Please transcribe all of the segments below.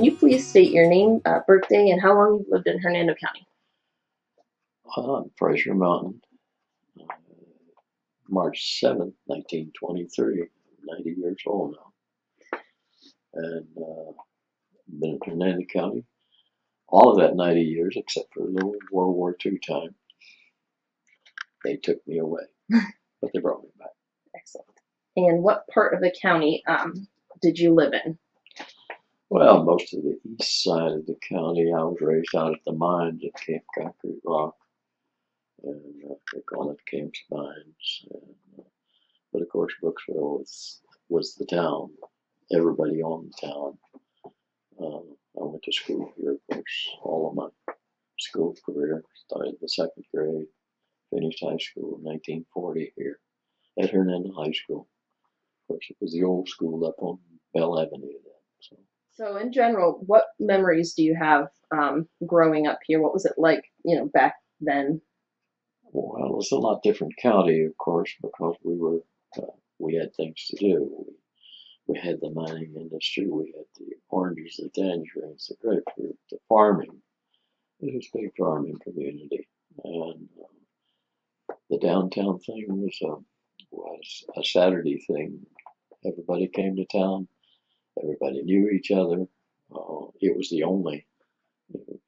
Can you please state your name, birthday, and how long you've lived in Hernando County? Frasier Mountain, uh, March 7th, 1923. 90 years old now. And been in Hernando County all of that 90 years, except for a little World War II time. They took me away, but they brought me back. Excellent. And what part of the county did you live in? Well, most of the east side of the county. I was raised out at the mines at Camp Concrete Rock, and they call it Camp's Mines. And, but of course, Brooksville was the town. Everybody owned the town. I went to school here, of course, all of my school career. Started the second grade, finished high school in 1940 here at Hernando High School. Of course, it was the old school up on Bell Avenue then. So in general, what memories do you have growing up here? What was it like, back then? Well, it's a lot different county, of course, because we had things to do. We had the mining industry, we had the oranges, the tangerines, the grapefruit, the farming. It was a big farming community, and the downtown thing was a Saturday thing. Everybody came to town. Everybody knew each other. It was the only, it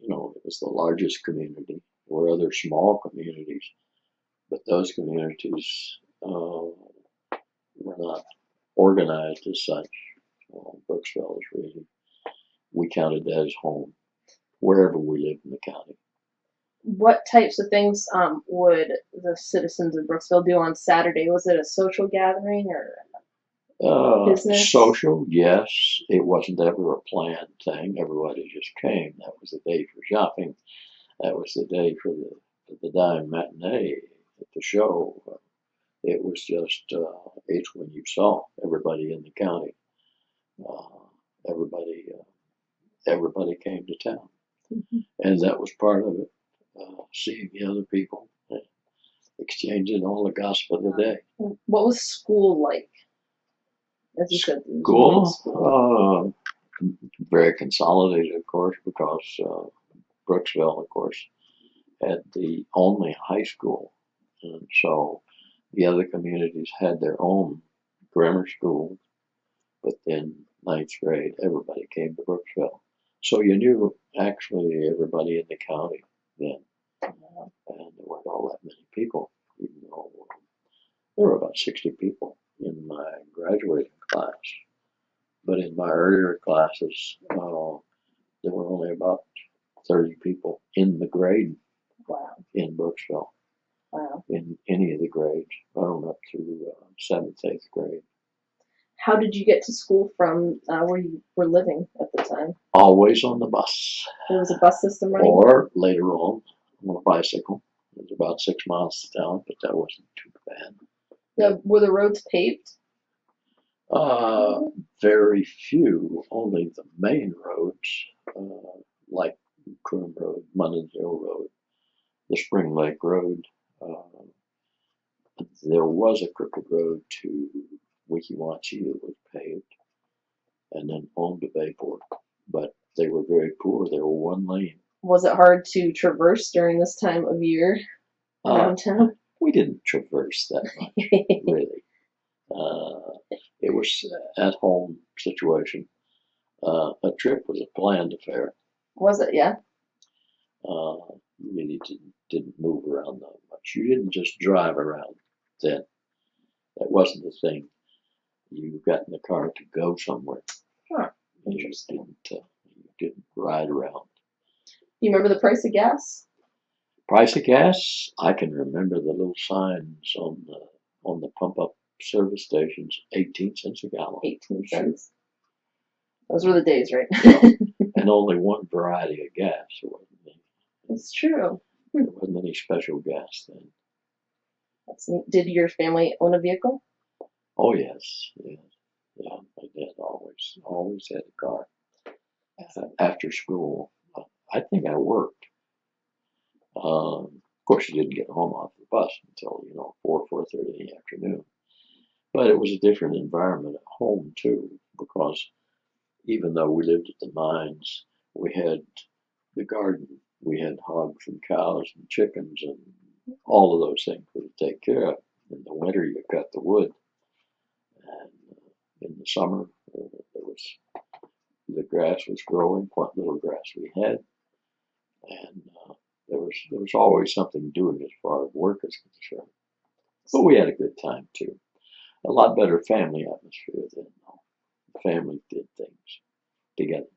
was the largest community. There were other small communities, but those communities were not organized as such. Brooksville is really, we counted that as home, wherever we lived in the county. What types of things would the citizens of Brooksville do on Saturday? Was it a social gathering or business? Social, yes. It wasn't ever a planned thing. Everybody just came. That was the day for shopping. That was the day for the dime matinee at the show. It was just, it's when you saw everybody in the county. Everybody came to town. Mm-hmm. And that was part of it. Seeing the other people, exchanging all the gossip of the day. What was school like? As you said, school, very consolidated, of course, because Brooksville, of course, had the only high school, and so the other communities had their own grammar school. But then ninth grade, everybody came to Brooksville, so you knew actually everybody in the county then, and there weren't all that many people, even though there were about 60 people in my graduating class. But in my earlier classes, there were only about 30 people in the grade. Wow. In Brooksville. Wow. In any of the grades, on up through 7th, 8th grade. How did you get to school from where you were living at the time? Always on the bus. There was a bus system running? Or later on a bicycle. It was about 6 miles to town, but that wasn't too bad. Were the roads paved? Very few. Only the main roads, like Croom Road, Mundinsville Road, the Spring Lake Road. There was a crooked road to Wekiwachi that was paved, and then on to Bayport. But they were very poor. They were one lane. Was it hard to traverse during this time of year around town? We didn't traverse that much, really. It was at home situation. A trip was a planned affair. Was it? Yeah. You really didn't move around that much. You didn't just drive around then. That wasn't the thing. You got in the car to go somewhere. Huh. You didn't ride around. You remember the price of gas? Price of gas? I can remember the little signs on the pump up service stations, 18 cents a gallon. 18 cents. Those were the days, right? Yeah. And only one variety of gas. That's true. There wasn't any special gas then. That's neat. Did your family own a vehicle? Oh yes, yeah. My dad always had a car. After school, I think I worked. Of course, you didn't get home off the bus until 4:30 in the afternoon. But it was a different environment at home too, because even though we lived at the mines, we had the garden. We had hogs and cows and chickens and all of those things we would take care of. In the winter, you cut the wood, and in the summer, there was the grass was growing, what little grass we had, and there was always something doing as far as work is concerned. But we had a good time too. A lot better family atmosphere then. The family did things together.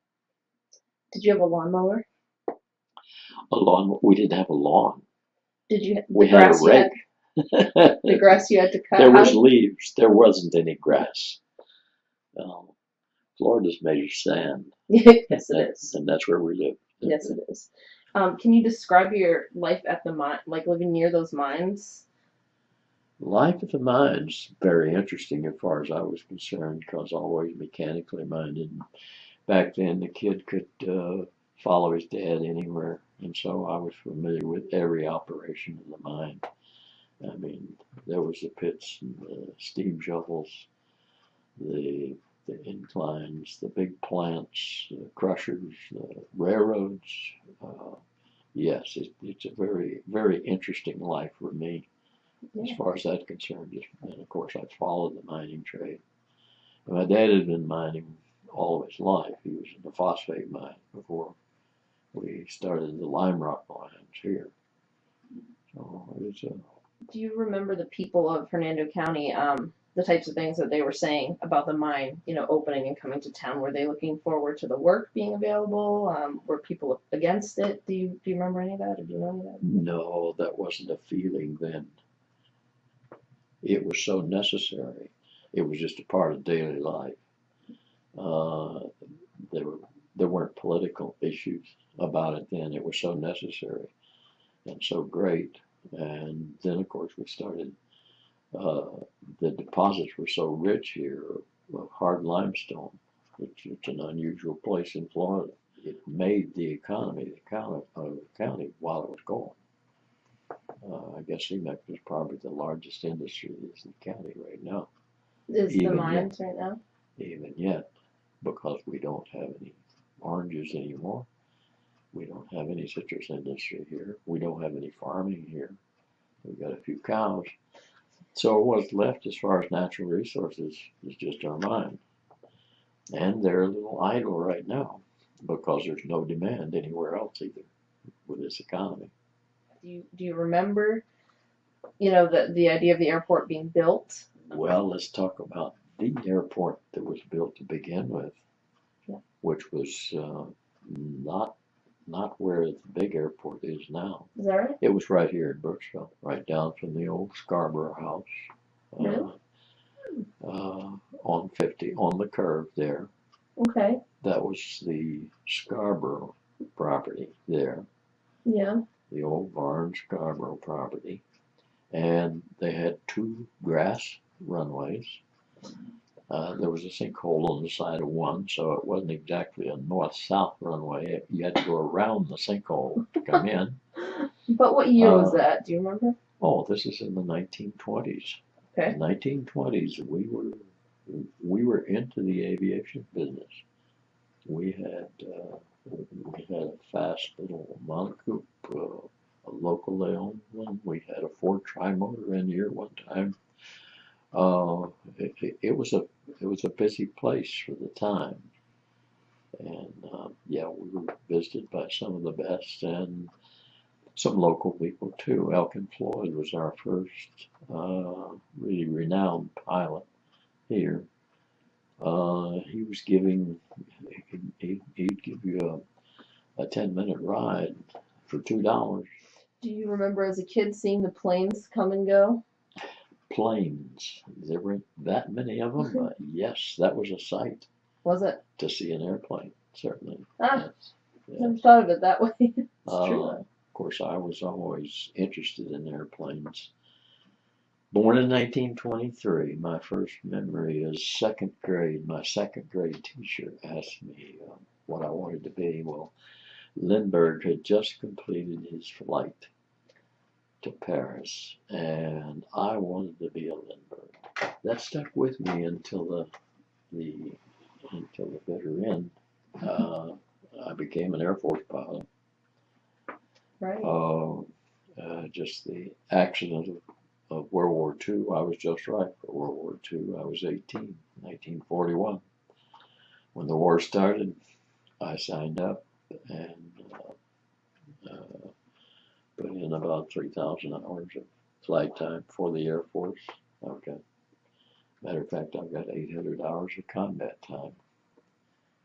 Did you have a lawnmower? A lawn. We didn't have a lawn. Did you? We had a rake. The grass you had to cut. There was leaves. There wasn't any grass. Florida's made of sand. Yes, it is. And that's where we live. Yes, it is. Can you describe your life at the mine, like living near those mines? Life at the mines, very interesting as far as I was concerned, because always mechanically minded. Back then, the kid could follow his dad anywhere, and so I was familiar with every operation of the mine. I mean, there was the pits and the steam shovels, the inclines, the big plants, the crushers, the railroads. Yes, it's a very, very interesting life for me as far as that's concerned. And of course, I followed the mining trade. My dad had been mining all of his life. He was in the phosphate mine before we started the lime rock mines here. So it was Do you remember the people of Hernando County, the types of things that they were saying about the mine, opening and coming to town? Were they looking forward to the work being available? Were people against it? Do you remember any of that, or do you know any of that? No, that wasn't a feeling then. It was so necessary. It was just a part of daily life. There weren't political issues about it then. It was so necessary and so great. And then, of course, we started. The deposits were so rich here of hard limestone. It's an unusual place in Florida. It made the economy of the county while it was going. I guess cement is probably the largest industry in the county right now. Is the mines right now? Even yet, because we don't have any oranges anymore. We don't have any citrus industry here. We don't have any farming here. We've got a few cows. So what's left as far as natural resources is just our mine. And they're a little idle right now because there's no demand anywhere else either with this economy. Do you remember, the idea of the airport being built? Well, let's talk about the airport that was built to begin with, which was not where the big airport is now. Is that right? It was right here in Brooksville, right down from the old Scarborough house. Really? On 50, on the curve there. Okay. That was the Scarborough property there. Yeah. The old Barn Scarborough property. And they had two grass runways. There was a sinkhole on the side of one, so it wasn't exactly a north-south runway. You had to go around the sinkhole to come in. But what year was that? Do you remember? Oh, this is in the 1920s. Okay. In the 1920s, we were into the aviation business. We had a fast little monocoupe, a locally owned one. We had a Ford Tri-Motor in here one time. It was a busy place for the time, and we were visited by some of the best and some local people too. Elkin Floyd was our first really renowned pilot here. He was giving, he'd give you a 10-minute ride for $2. Do you remember as a kid seeing the planes come and go? Planes. There weren't that many of them, but yes, that was a sight. Was it? To see an airplane, certainly. Yes. Never thought of it that way. It's true. Of course, I was always interested in airplanes. Born in 1923, my first memory is second grade. My second grade teacher asked me what I wanted to be. Well, Lindbergh had just completed his flight to Paris, and I wanted to be a Lindbergh. That stuck with me until the until the bitter end. I became an Air Force pilot. Right. Just the accident of World War II, I was just right for World War II. I was 18, 1941. When the war started, I signed up and put in about 3,000 hours of flight time for the Air Force. Okay. Matter of fact, I've got 800 hours of combat time.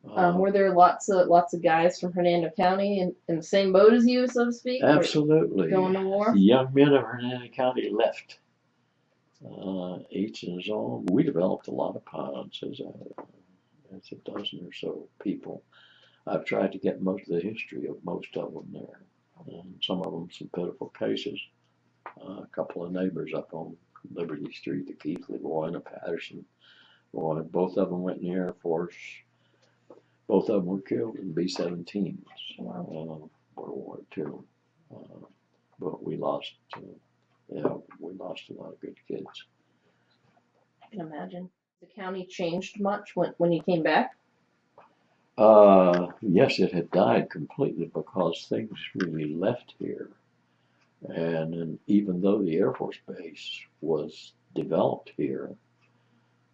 Were there lots of guys from Hernando County in the same boat as you, so to speak? Absolutely. Going to war? The young men of Hernando County left. Each in his own. We developed a lot of pilots as a dozen or so people. I've tried to get most of the history of most of them there. And some of them some pitiful cases. A couple of neighbors up on Liberty Street, the Keithley boy and a Patterson boy. Both of them went in the Air Force. Both of them were killed in B-17s. World War II. But we lost, we lost a lot of good kids. I can imagine. The county changed much when you came back? Yes, it had died completely because things really left here. And even though the Air Force Base was developed here,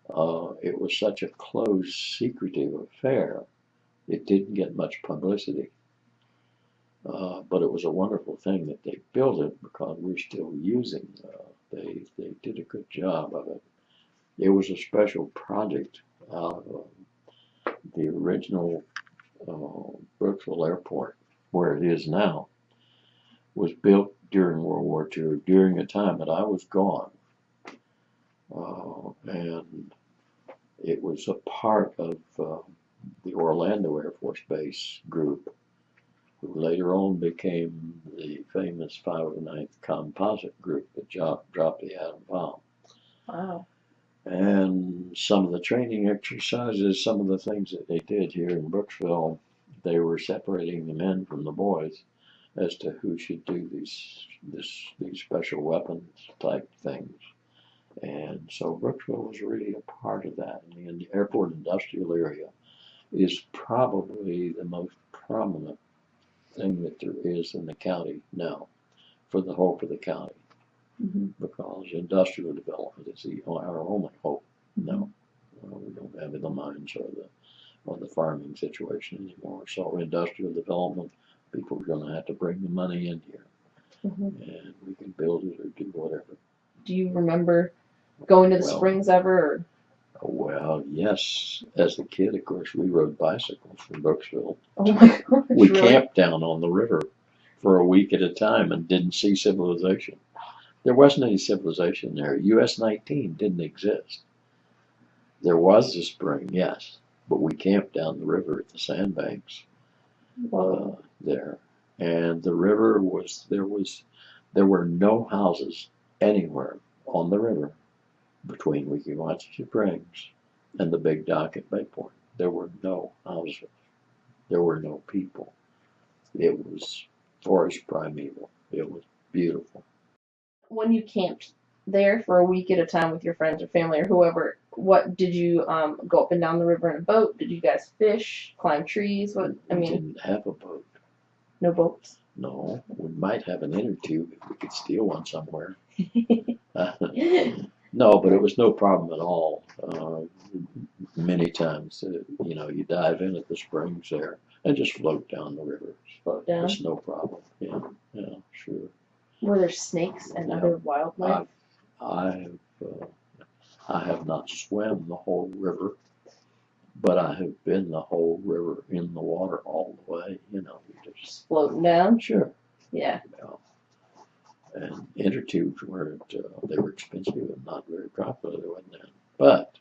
it was such a closed, secretive affair. It didn't get much publicity. But it was a wonderful thing that they built it because we're still using it. They did a good job of it. It was a special project out of the original Brooksville Airport, where it is now, was built during World War II, during a time that I was gone. And it was a part of the Orlando Air Force Base group, who later on became the famous 509th Composite Group that dropped the atom bomb. Wow. And some of the training exercises, some of the things that they did here in Brooksville, they were separating the men from the boys as to who should do these special weapons type things. And so Brooksville was really a part of that. And the airport industrial area is probably the most prominent thing that there is in the county now for the hope of the county. Mm-hmm. Because industrial development is our only hope. No, we don't have the mines or the farming situation anymore. So industrial development, people are going to have to bring the money in here, and we can build it or do whatever. Do you remember going to the springs ever? Or? Well, yes. As a kid, of course, we rode bicycles from Brooksville. Oh my gosh! We really? camped down on the river for a week at a time and didn't see civilization. There wasn't any civilization there. US 19 didn't exist. There was a spring, yes, but we camped down the river at the sandbanks there. And the river there were no houses anywhere on the river between Wekiwachi Springs and the big dock at Bayport. There were no houses. There were no people. It was forest primeval. It was beautiful. When you camped there for a week at a time with your friends or family or whoever, what did you go up and down the river in a boat? Did you guys fish, climb trees? We didn't have a boat. No boats? No, we might have an inner tube if we could steal one somewhere. No, but it was no problem at all. Many times, you dive in at the springs there and just float down the river. So it's no problem. Yeah, sure. Were there snakes and other wildlife? I have not swam the whole river, but I have been the whole river in the water all the way. Just floating down. Sure. Yeah. And inner tubes they were expensive and not very popular then. But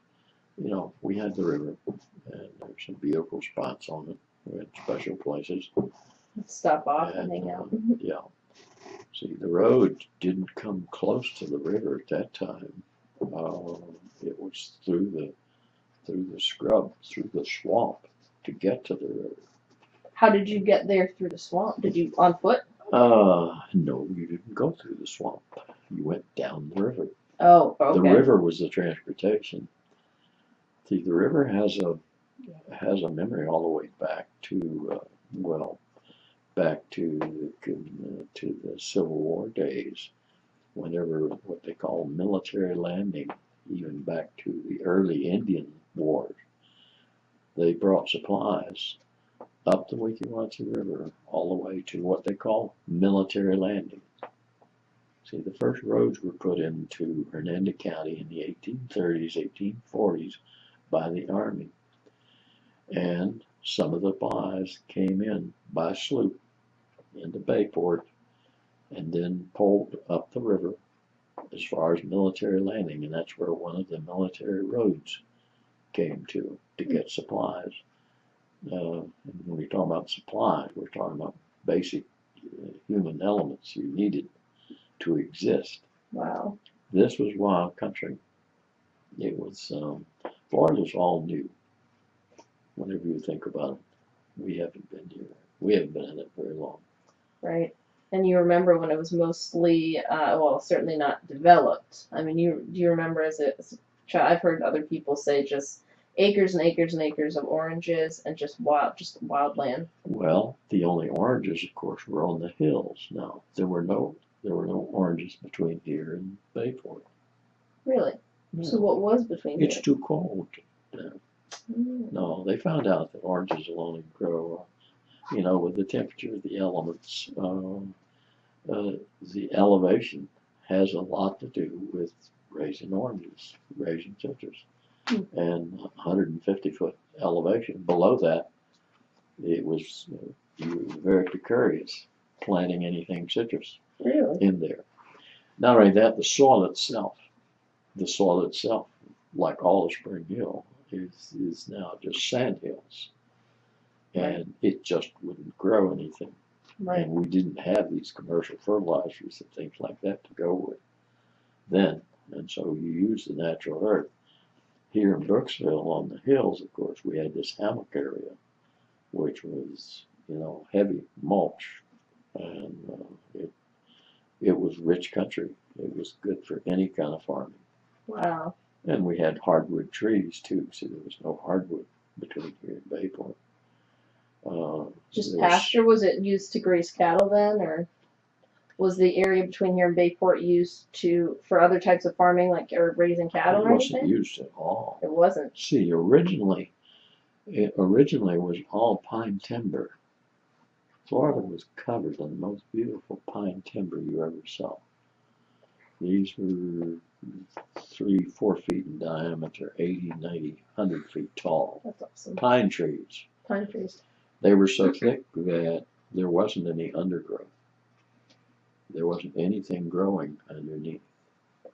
we had the river, and there's some beautiful spots on it. We had special places. Stop off and hang out. Yeah. See, the road didn't come close to the river at that time. It was through the scrub, through the swamp to get to the river. How did you get there through the swamp? Did you on foot? No, you didn't go through the swamp. You went down the river. Oh, okay. The river was the transportation. See, the river has has a memory all the way back to, back to the Civil War days, whenever what they call military landing, even back to the early Indian wars. They brought supplies up the Wickiuwatsa River all the way to what they call military landing. See, the first roads were put into Hernando County in the 1830s, 1840s by the Army. And some of the supplies came in by sloop into Bayport and then pulled up the river as far as military landing. And that's where one of the military roads came to get supplies. When we talk about supplies, we're talking about basic human elements you needed to exist. Wow. This was wild country. It was, Florida's all new. Whenever you think about it, we haven't been here. We haven't been in it very long. Right. And you remember when it was mostly, well, certainly not developed. I mean, do you remember as a child? I've heard other people say just acres and acres and acres of oranges and just wild land. Well, the only oranges, of course, were on the hills. Now there were no oranges between here and Bayport. Really? No. So what was between here? It's too cold. No, they found out that oranges will only grow, with the temperature, the elements. The elevation has a lot to do with raising oranges, raising citrus. And 150-foot elevation below that, it was you were very precarious planting anything citrus in there. Not only that, the soil itself, like all of Spring Hill, is now just sand hills, and it just wouldn't grow anything. Right. And we didn't have these commercial fertilizers and things like that to go with then, and so you use the natural earth. Here in Brooksville on the hills, of course, we had this hammock area, which was, heavy mulch, and it was rich country. It was good for any kind of farming. Wow. And we had hardwood trees too. See, there was no hardwood between here and Bayport. Just pasture? Was it used to graze cattle then, or was the area between here and Bayport used for other types of farming, like raising cattle or anything? It wasn't used at all. It wasn't. See, originally was all pine timber. Florida was covered in the most beautiful pine timber you ever saw. These were 3-4 feet in diameter, 80, 90, 100 feet tall. That's awesome. Pine trees. Pine trees. They were so thick that there wasn't any undergrowth. There wasn't anything growing underneath.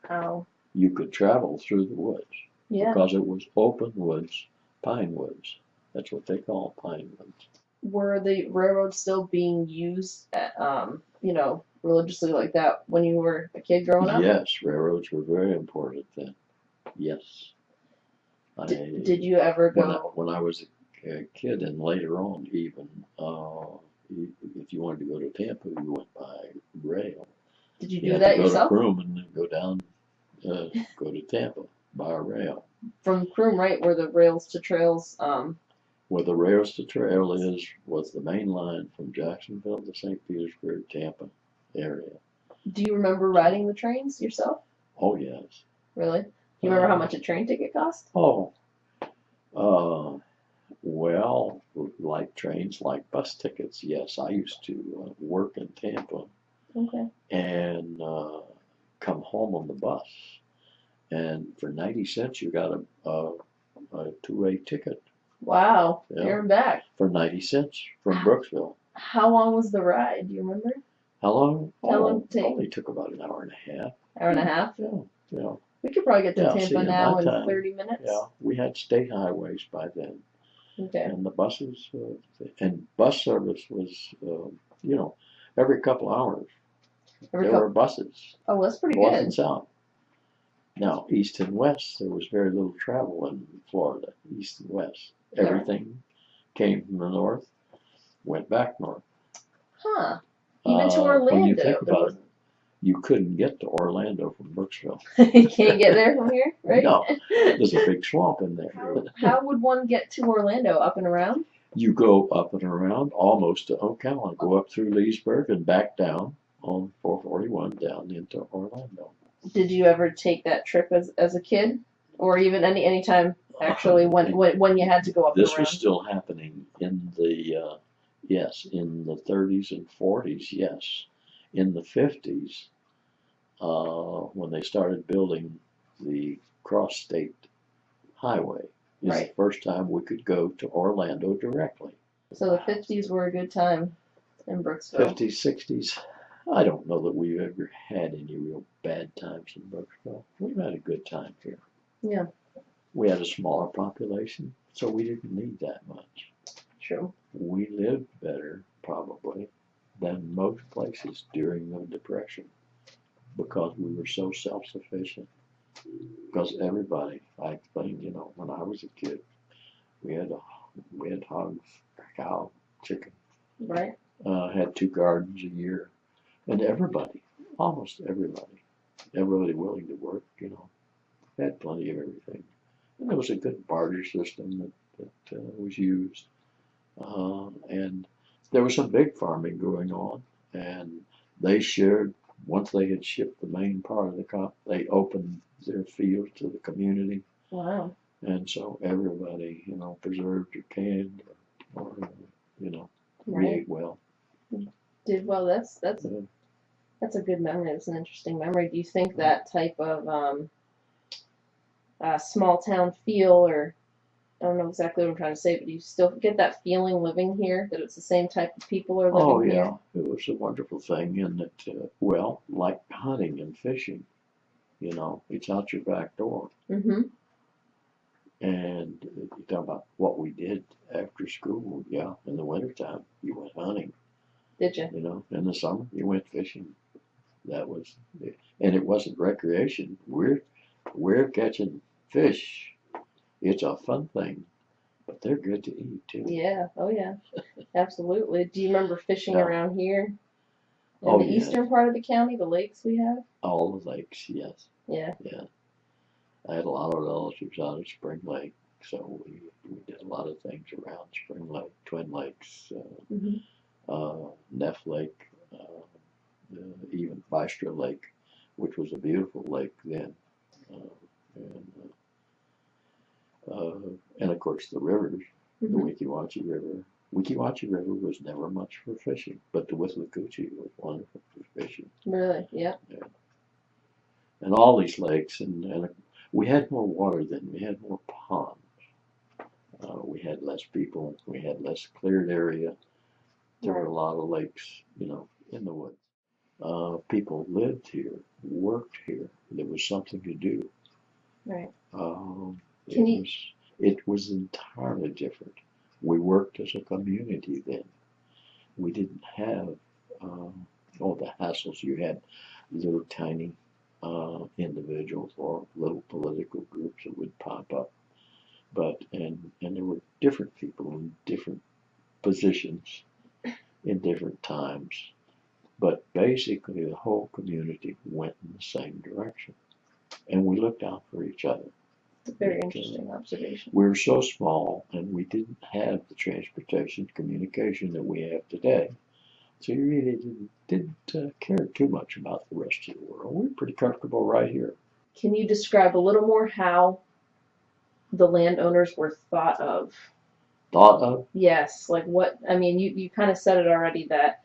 Wow. You could travel through the woods. Yeah. Because it was open woods, pine woods. That's what they call pine woods. Were the railroads still being used, religiously like that when you were a kid growing up? Yes, railroads were very important then. Yes. Did you ever go? When I was a kid, and later on even, if you wanted to go to Tampa, you went by rail. Did you do that yourself? Go to Croom and then go down, go to Tampa by rail. From Croom, right, where the rails to trails. Where the rails to trail was the main line from Jacksonville to St. Petersburg, Tampa area. Do you remember riding the trains yourself? Oh yes. Really? Do you remember how much a train ticket cost? Oh, well, like trains, like bus tickets. Yes, I used to work in Tampa. Okay. And come home on the bus, and for 90 cents you got a two-way ticket. Wow. Yeah. There and back. For 90 cents from Brooksville. How long was the ride? Do you remember? How long? How long did it take? Only took about an hour and a half. Hour and a half? Yeah. We could probably get to Tampa now in 30 minutes. Yeah, we had state highways by then. Okay. And the buses, and bus service was, every couple hours. There were buses. Oh, that's pretty North good. and south. Now, east and west, there was very little travel in Florida, east and west. Everything came from the north, went back north. Huh. Even to Orlando. When you think about it, You couldn't get to Orlando from Brooksville. You can't get there from here, right? No, there's a big swamp in there. How would one get to Orlando? Up and around? You go up and around almost to Ocala, go up through Leesburg and back down on 441 down into Orlando. Did you ever take that trip as a kid, or even any time actually when you had to go up and This around? was still happening in the yes, in the 30s and 40s. Yes, in the 50s, when they started building the cross-state highway, is Right. the first time we could go to Orlando directly. So the 50s were a good time in Brooksville. 50s, 60s. I don't know that we've ever had any real bad times in Brooksville. We've had a good time here. Yeah. We had a smaller population, so we didn't need that much. True. We lived better, probably, than most places during the Depression because we were so self-sufficient. Because everybody, I explained, when I was a kid, we had hogs, cow, chicken, Right. had 2 gardens a year, and everybody, almost everybody willing to work, had plenty of everything. And there was a good barter system that was used. And there was some big farming going on, and they shared, once they had shipped the main part of the crop, they opened their fields to the community. Wow. And so everybody, preserved or canned or we Right. ate well. Did well. That's a good memory. That's an interesting memory. Do you think that type of small town feel, or I don't know exactly what I'm trying to say, but do you still get that feeling living here that it's the same type of people are living Oh, here? yeah. It was a wonderful thing in that, like hunting and fishing, it's out your back door. Mm-hmm. And you talk about what we did after school. Yeah, in the wintertime, you went hunting. Did you? In the summer, you went fishing. That was, and it wasn't recreation. We're catching fish. It's a fun thing, but they're good to eat too. Yeah. Oh, yeah. Absolutely. Do you remember fishing Yeah. around here in Oh, the yes. eastern part of the county, the lakes we have? All the lakes, yes. Yeah. Yeah. I had a lot of relatives out at Spring Lake, so we did a lot of things around Spring Lake, Twin Lakes, Neff Lake, even Bystra Lake, which was a beautiful lake then. And of course the rivers, the Weeki Wachee River. Weeki Wachee River was never much for fishing, but the Withlacoochee was wonderful for fishing. Really? Yeah. And all these lakes, and we had more water then. We had more ponds. We had less people. We had less cleared area. There were a lot of lakes, in the woods. People lived here, worked here. There was something to do. Right. It was entirely different. We worked as a community then. We didn't have all the hassles. You had little tiny individuals or little political groups that would pop up. And there were different people in different positions in different times. But basically the whole community went in the same direction. And we looked out for each other. It's a very interesting observation. We were so small and we didn't have the transportation communication that we have today. So you really didn't care too much about the rest of the world. We were pretty comfortable right here. Can you describe a little more how the landowners were thought of? Thought of? Yes. Like what? I mean, you kind of said it already that,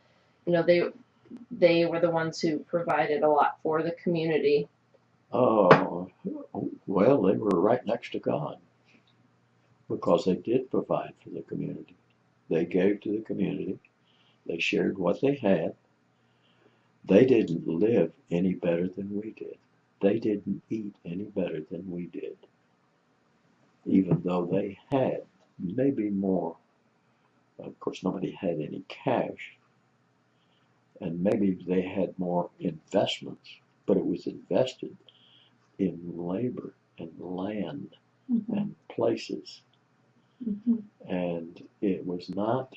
they were the ones who provided a lot for the community. Oh, well, they were right next to God because they did provide for the community. They gave to the community. They shared what they had. They didn't live any better than we did. They didn't eat any better than we did, even though they had maybe more. Of course, nobody had any cash, and maybe they had more investments, but it was invested in labor and land and places. And it was not,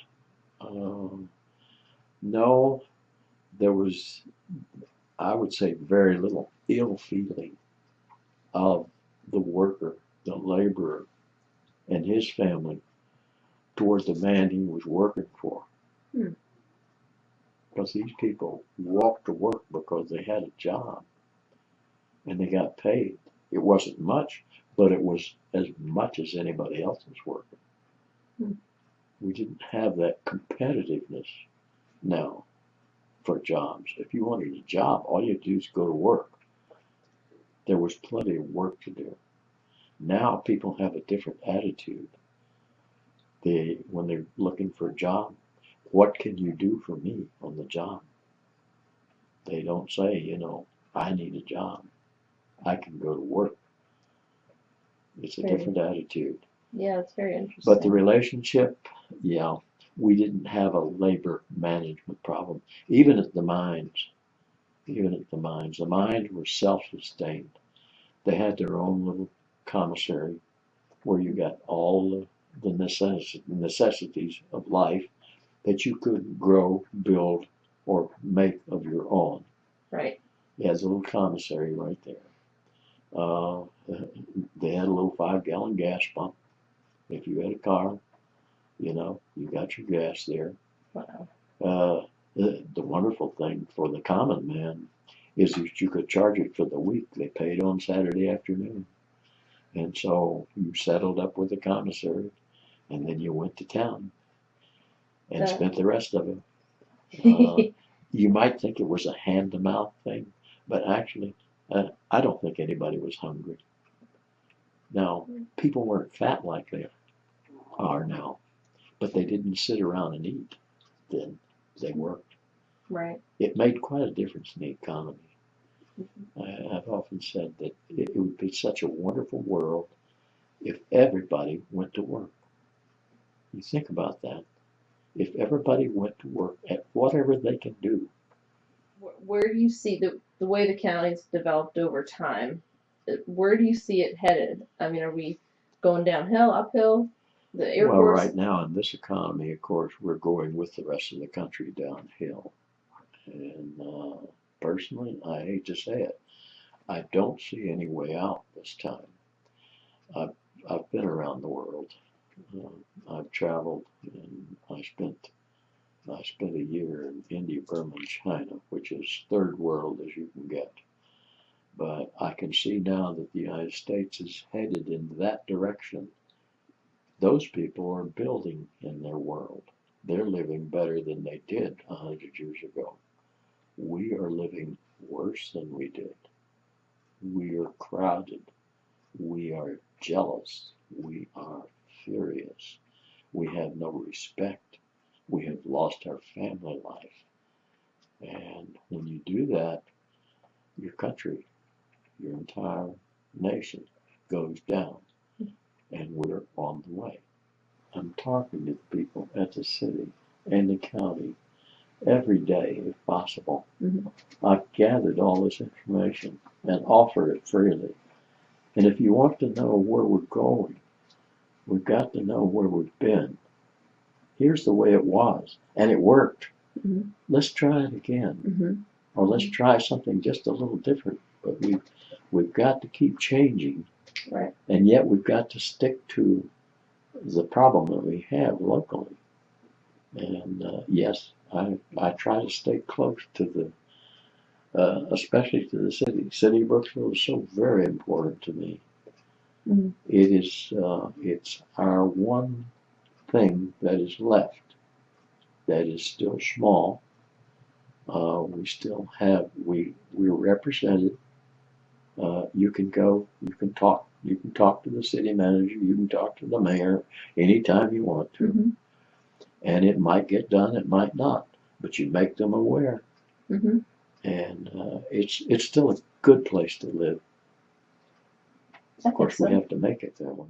no, there was, I would say very little ill feeling of the worker, the laborer, and his family toward the man he was working for. Hmm. Because these people walked to work because they had a job and they got paid. It wasn't much, but it was as much as anybody else was working. Hmm. We didn't have that competitiveness now for jobs. If you wanted a job, all you had to do is go to work. There was plenty of work to do. Now people have a different attitude. When they're looking for a job, what can you do for me on the job? They don't say, I need a job. I can go to work. It's a different attitude. Yeah, it's very interesting. But the relationship, yeah, we didn't have a labor management problem. Even at the mines, the mines were self-sustained. They had their own little commissary where you got all the necessities of life that you could grow, build, or make of your own. Right. It has a little commissary right there. They had a little 5-gallon gas pump. If you had a car, you got your gas there. Wow. The wonderful thing for the common man is that you could charge it for the week. They paid on Saturday afternoon. And so you settled up with the commissary, and then you went to town and spent the rest of it. You might think it was a hand-to-mouth thing, but actually, I don't think anybody was hungry. Now, people weren't fat like they are now, but they didn't sit around and eat then. They worked. Right. It made quite a difference in the economy. I've often said that it would be such a wonderful world if everybody went to work. You think about that. If everybody went to work at whatever they can do. Where do you see the way the county's developed over time? Where do you see it headed? I mean, are we going downhill, uphill? The Air Well, Force? right now in this economy, of course, we're going with the rest of the country downhill. And personally, I hate to say it, I don't see any way out this time. I've been around the world. I've traveled, and I spent a year in India, Burma, and China, which is third world as you can get. But I can see now that the United States is headed in that direction. Those people are building in their world. They're living better than they did 100 years ago. We are living worse than we did. We are crowded. We are jealous. We are furious. We have no respect. We have lost our family life. And when you do that, your country, your entire nation goes down. And we're on the way. I'm talking to people at the city and the county every day if possible. Mm-hmm. I've gathered all this information and offer it freely. And if you want to know where we're going, we've got to know where we've been. Here's the way it was, and it worked. Mm-hmm. Let's try it again. Mm-hmm. Or let's try something just a little different. But we've got to keep changing. Right. And yet we've got to stick to the problem that we have locally. And yes, I try to stay close to especially to the city. City of Brooksville is so very important to me. Mm-hmm. It is, it's our one thing that is left that is still small. We still have, we're represented. You can go, you can talk to the city manager, you can talk to the mayor anytime you want to. Mm-hmm. And it might get done, it might not, but you make them aware. Mm-hmm. And it's still a good place to live. Of course, we have to make it that way.